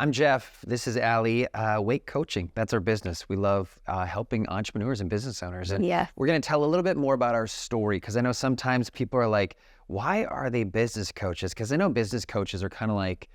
I'm Jeff. This is Allie. Wake Coaching. That's our business. We love helping entrepreneurs and business owners. And we're going to tell a little bit more about our story because I know sometimes people are like, why are they business coaches? Because I know business coaches are kind of like,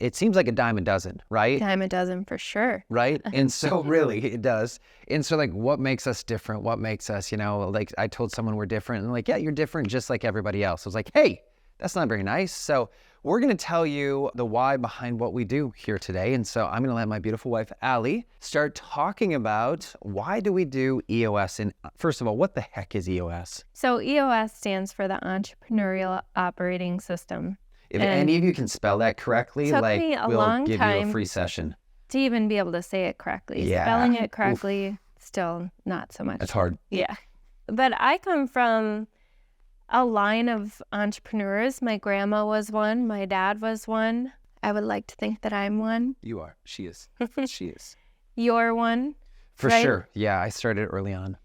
it seems like a dime a dozen, right? Dime a dozen for sure. Right? And so really it does. And so like, what makes us different? What makes us, like I told someone we're different and like, yeah, you're different just like everybody else. I was like, hey, that's not very nice. So we're going to tell you the why behind what we do here today. And so I'm going to let my beautiful wife, Allie, start talking about why do we do EOS? And first of all, what the heck is EOS? So EOS stands for the Entrepreneurial Operating System. If any of you can spell that correctly, like we'll give you a free session. To even be able to say it correctly. Yeah. Spelling it correctly, still not so much. It's hard. Yeah. But I come from a line of entrepreneurs. My grandma was one. My dad was one. I would like to think that I'm one. You are. She is. She is. You're one. For right? sure. Yeah, I started early on.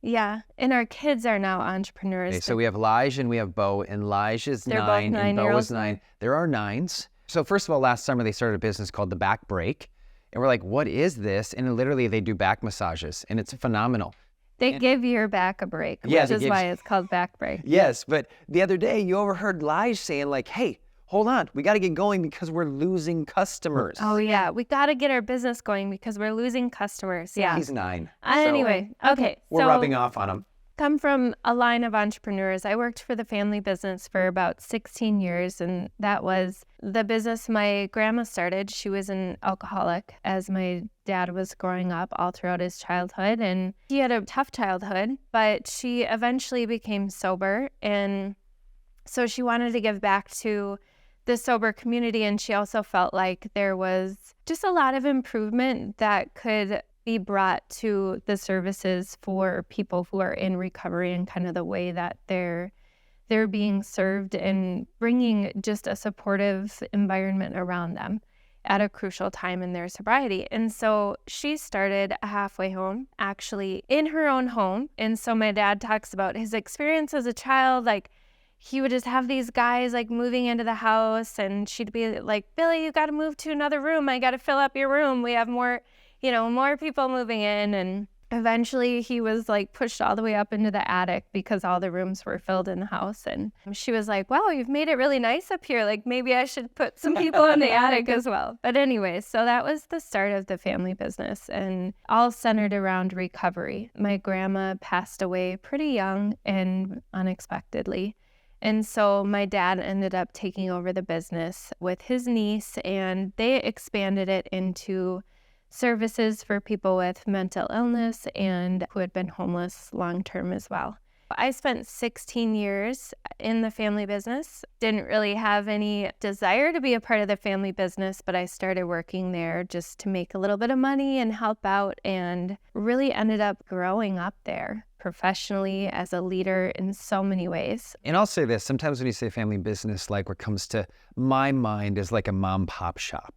Yeah. And our kids are now entrepreneurs. Okay, so we have Lige and we have Bo, and Lige is They're 9 both and Bo is 9-year-olds. 9. There are 9s. So first of all, last summer they started a business called The Back Break. And we're like, what is this? And literally they do back massages and it's phenomenal. They give your back a break, Yeah, which is why it's called back break. Yes, but the other day you overheard Lige saying like, hey, hold on, we got to get going because we're losing customers. Oh, yeah. We got to get our business going because we're losing customers. Yeah. He's 9. Anyway, okay. We're rubbing off on him. Come from a line of entrepreneurs. I worked for the family business for about 16 years, and that was the business my grandma started. She was an alcoholic as my dad was growing up all throughout his childhood, and he had a tough childhood, but she eventually became sober, and so she wanted to give back to the sober community, and she also felt like there was just a lot of improvement that could be brought to the services for people who are in recovery and kind of the way that they're being served and bringing just a supportive environment around them at a crucial time in their sobriety. And so she started a halfway home actually in her own home. And so my dad talks about his experience as a child, like he would just have these guys like moving into the house and she'd be like, Billy, you got to move to another room. I got to fill up your room. We have more people moving in. And eventually he was like pushed all the way up into the attic because all the rooms were filled in the house. And she was like, wow, you've made it really nice up here. Like maybe I should put some people in the attic as well. But anyway, so that was the start of the family business and all centered around recovery. My grandma passed away pretty young and unexpectedly. And so my dad ended up taking over the business with his niece, and they expanded it into services for people with mental illness and who had been homeless long-term as well. I spent 16 years in the family business. Didn't really have any desire to be a part of the family business, but I started working there just to make a little bit of money and help out, and really ended up growing up there professionally as a leader in so many ways. And I'll say this, sometimes when you say family business, like what comes to my mind is like a mom pop shop.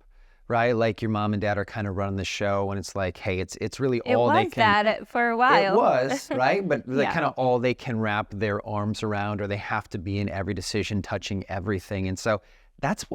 Right? Like your mom and dad are kind of running the show and it's like, hey, it's really all they can. It was that for a while. It was, right? But Yeah. kind of all they can wrap their arms around, or they have to be in every decision, touching everything. And so that's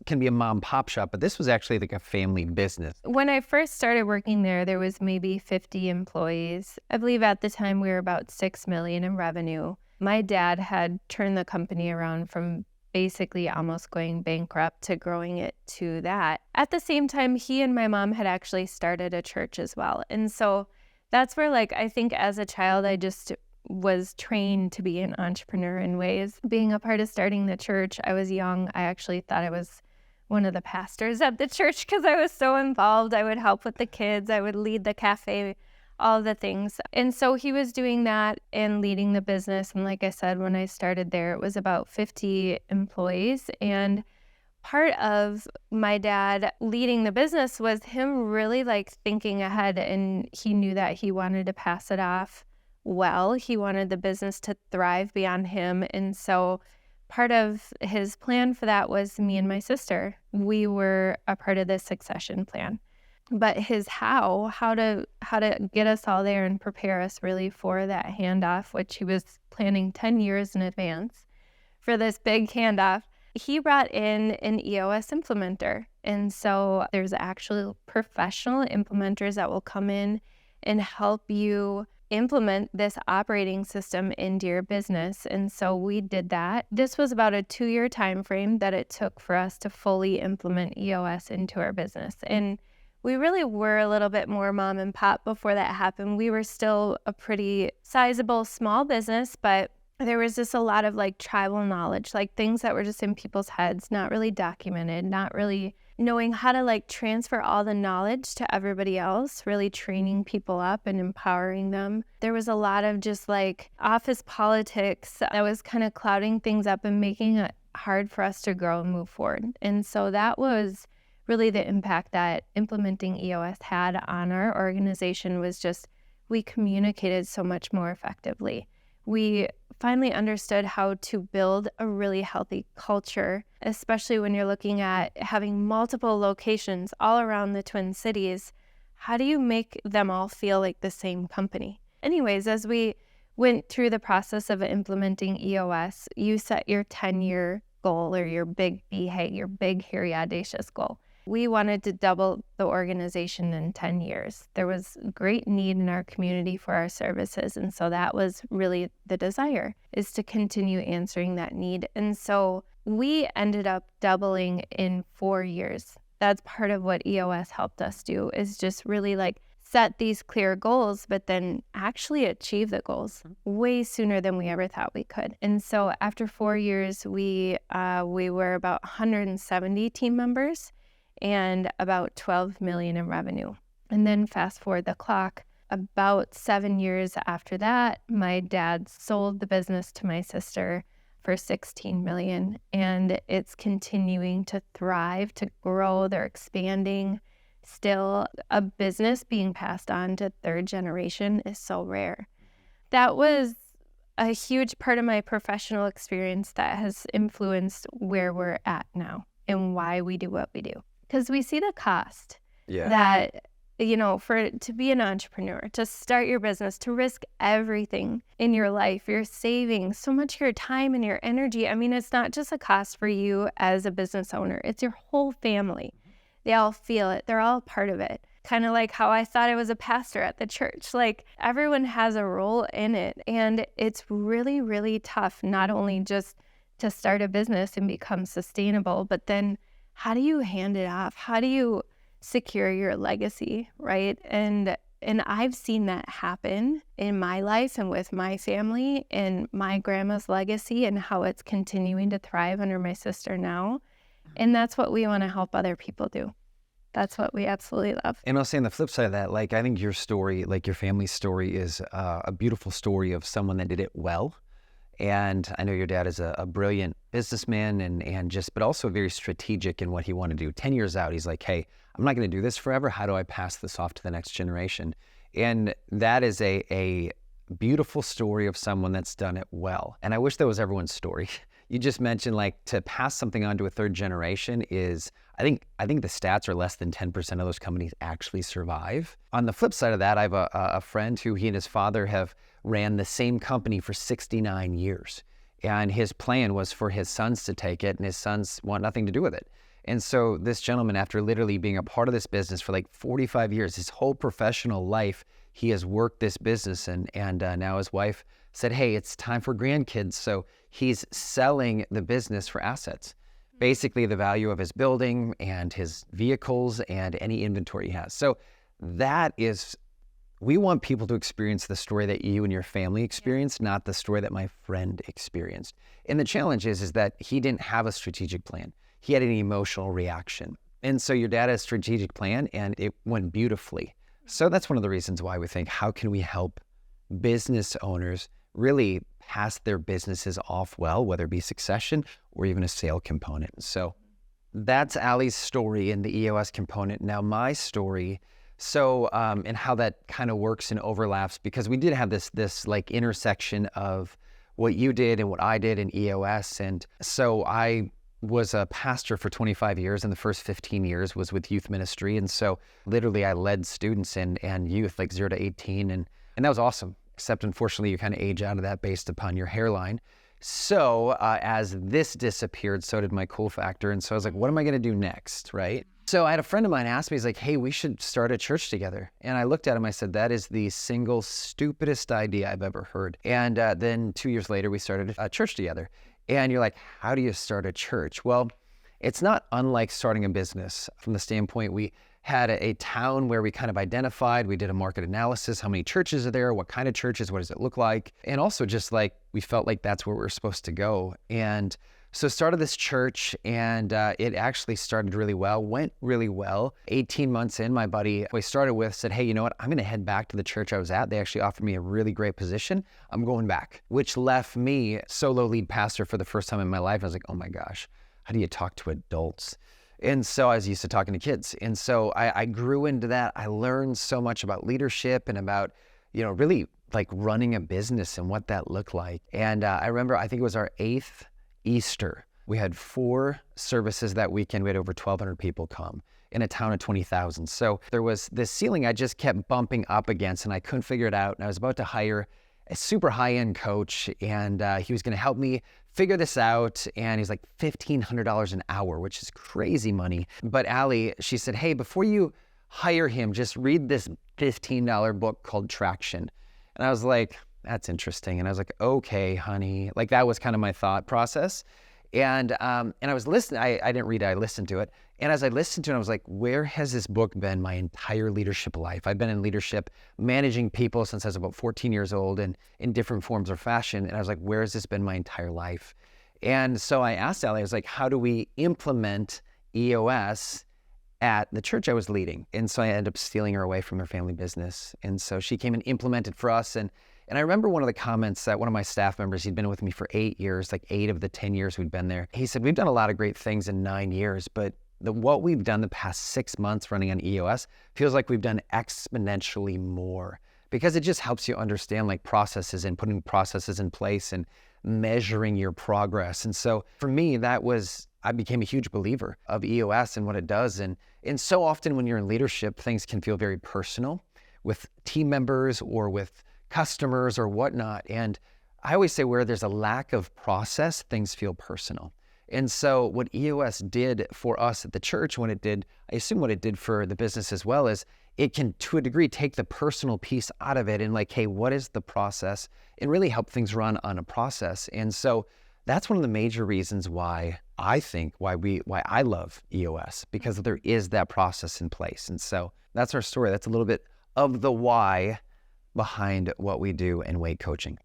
can be a mom pop shop, but this was actually like a family business. When I first started working there was maybe 50 employees. I believe at the time we were about $6 million in revenue. My dad had turned the company around from basically almost going bankrupt to growing it to that. At the same time, he and my mom had actually started a church as well. And so that's where, like, I think as a child, I just was trained to be an entrepreneur in ways. Being a part of starting the church, I was young. I actually thought I was one of the pastors at the church because I was so involved. I would help with the kids. I would lead the cafe, all the things. And so he was doing that and leading the business. And like I said, when I started there, it was about 50 employees. And part of my dad leading the business was him really like thinking ahead, and he knew that he wanted to pass it off well. He wanted the business to thrive beyond him. And so part of his plan for that was me and my sister. We were a part of the succession plan. But his how to get us all there and prepare us really for that handoff, which he was planning 10 years in advance for this big handoff, he brought in an EOS implementer. And so there's actually professional implementers that will come in and help you implement this operating system into your business. And so we did that. This was about a 2-year time frame that it took for us to fully implement EOS into our business. And we really were a little bit more mom and pop before that happened. We were still a pretty sizable small business, but there was just a lot of like tribal knowledge, like things that were just in people's heads, not really documented, not really knowing how to like transfer all the knowledge to everybody else, really training people up and empowering them. There was a lot of just like office politics that was kind of clouding things up and making it hard for us to grow and move forward. And so that was really the impact that implementing EOS had on our organization, was just we communicated so much more effectively. We finally understood how to build a really healthy culture, especially when you're looking at having multiple locations all around the Twin Cities. How do you make them all feel like the same company? Anyways, as we went through the process of implementing EOS, you set your 10-year goal, or your big BHAG, your big, hairy, audacious goal. We wanted to double the organization in 10 years. There was great need in our community for our services. And so that was really the desire, is to continue answering that need. And so we ended up doubling in 4 years. That's part of what EOS helped us do, is just really like set these clear goals, but then actually achieve the goals way sooner than we ever thought we could. And so after 4 years, we were about 170 team members and about 12 million in revenue. And then fast forward the clock, about 7 years after that, my dad sold the business to my sister for 16 million, and it's continuing to thrive, to grow. They're expanding. Still, a business being passed on to third generation is so rare. That was a huge part of my professional experience that has influenced where we're at now and why we do what we do. Because we see the cost that, to be an entrepreneur, to start your business, to risk everything in your life, your savings, so much of your time and your energy. I mean, it's not just a cost for you as a business owner. It's your whole family. They all feel it. They're all part of it. Kind of like how I thought I was a pastor at the church. Like, everyone has a role in it. And it's really, really tough, not only just to start a business and become sustainable, but then how do you hand it off? How do you secure your legacy, right? And I've seen that happen in my life and with my family, and my grandma's legacy, and how it's continuing to thrive under my sister now. And that's what we want to help other people do. That's what we absolutely love. And I'll say on the flip side of that, like, I think your story, like your family's story, is a beautiful story of someone that did it well. And I know your dad is a brilliant businessman but also very strategic in what he wanted to do. 10 years out, he's like, hey, I'm not going to do this forever. How do I pass this off to the next generation? And that is a beautiful story of someone that's done it well. And I wish that was everyone's story. You just mentioned, like, to pass something on to a third generation is, I think the stats are less than 10% of those companies actually survive. On the flip side of that, I have a friend who, he and his father have ran the same company for 69 years. And his plan was for his sons to take it, and his sons want nothing to do with it. And so this gentleman, after literally being a part of this business for like 45 years, his whole professional life, he has worked this business, and now his wife said, hey, it's time for grandkids. So he's selling the business for assets, basically the value of his building and his vehicles and any inventory he has. So that is, we want people to experience the story that you and your family experienced, not the story that my friend experienced. And the challenge is that he didn't have a strategic plan. He had an emotional reaction. And so your dad had a strategic plan, and it went beautifully. So that's one of the reasons why we think, how can we help business owners really pass their businesses off well, whether it be succession or even a sale component. So that's Allie's story in the EOS component. Now my story, and how that kind of works and overlaps, because we did have this like intersection of what you did and what I did in EOS. And so I was a pastor for 25 years, and the first 15 years was with youth ministry. And so literally I led students and youth like 0 to 18. And that was awesome, except unfortunately you kind of age out of that based upon your hairline. So as this disappeared, so did my cool factor. And so I was like, what am I going to do next, right? So I had a friend of mine ask me, he's like, hey, we should start a church together. And I looked at him, I said, that is the single stupidest idea I've ever heard. And then 2 years later, we started a church together. And you're like, how do you start a church? Well, it's not unlike starting a business from the standpoint we had a town where we kind of identified, we did a market analysis, how many churches are there, what kind of churches, what does it look like? And also just like, we felt like that's where we were supposed to go. And so started this church, and it actually started really well, went really well. 18 months in, my buddy we started with said, hey, you know what? I'm going to head back to the church I was at. They actually offered me a really great position. I'm going back, which left me solo lead pastor for the first time in my life. I was like, oh my gosh, how do you talk to adults? And so I was used to talking to kids. And so I grew into that. I learned so much about leadership and about, really like running a business and what that looked like. And I remember, I think it was our 8th Easter. We had 4 services that weekend. We had over 1,200 people come in a town of 20,000. So there was this ceiling I just kept bumping up against, and I couldn't figure it out. And I was about to hire a super high-end coach, and he was going to help me figure this out. And he's like $1,500 an hour, which is crazy money. But Allie, she said, hey, before you hire him, just read this $15 book called Traction. And I was like, that's interesting. And I was like, okay, honey. Like that was kind of my thought process. And I was listening. I didn't read it, I listened to it. And as I listened to it, I was like, where has this book been my entire leadership life? I've been in leadership, managing people since I was about 14 years old and in different forms or fashion. And I was like, where has this been my entire life? And so I asked Allie, I was like, how do we implement EOS at the church I was leading? And so I ended up stealing her away from her family business. And so she came and implemented for us. And I remember one of the comments that one of my staff members, he'd been with me for 8 years, like 8 of the 10 years we'd been there. He said, we've done a lot of great things in 9 years, but what we've done the past 6 months running on EOS feels like we've done exponentially more, because it just helps you understand like processes and putting processes in place and measuring your progress. And so for me, I became a huge believer of EOS and what it does. And so often when you're in leadership, things can feel very personal with team members or with customers or whatnot. And I always say where there's a lack of process, things feel personal. And so what EOS did for us at the church, I assume what it did for the business as well, is it can, to a degree, take the personal piece out of it and like, hey, what is the process? And really help things run on a process. And so that's one of the major reasons why I love EOS, because there is that process in place. And so that's our story. That's a little bit of the why behind what we do in weight coaching.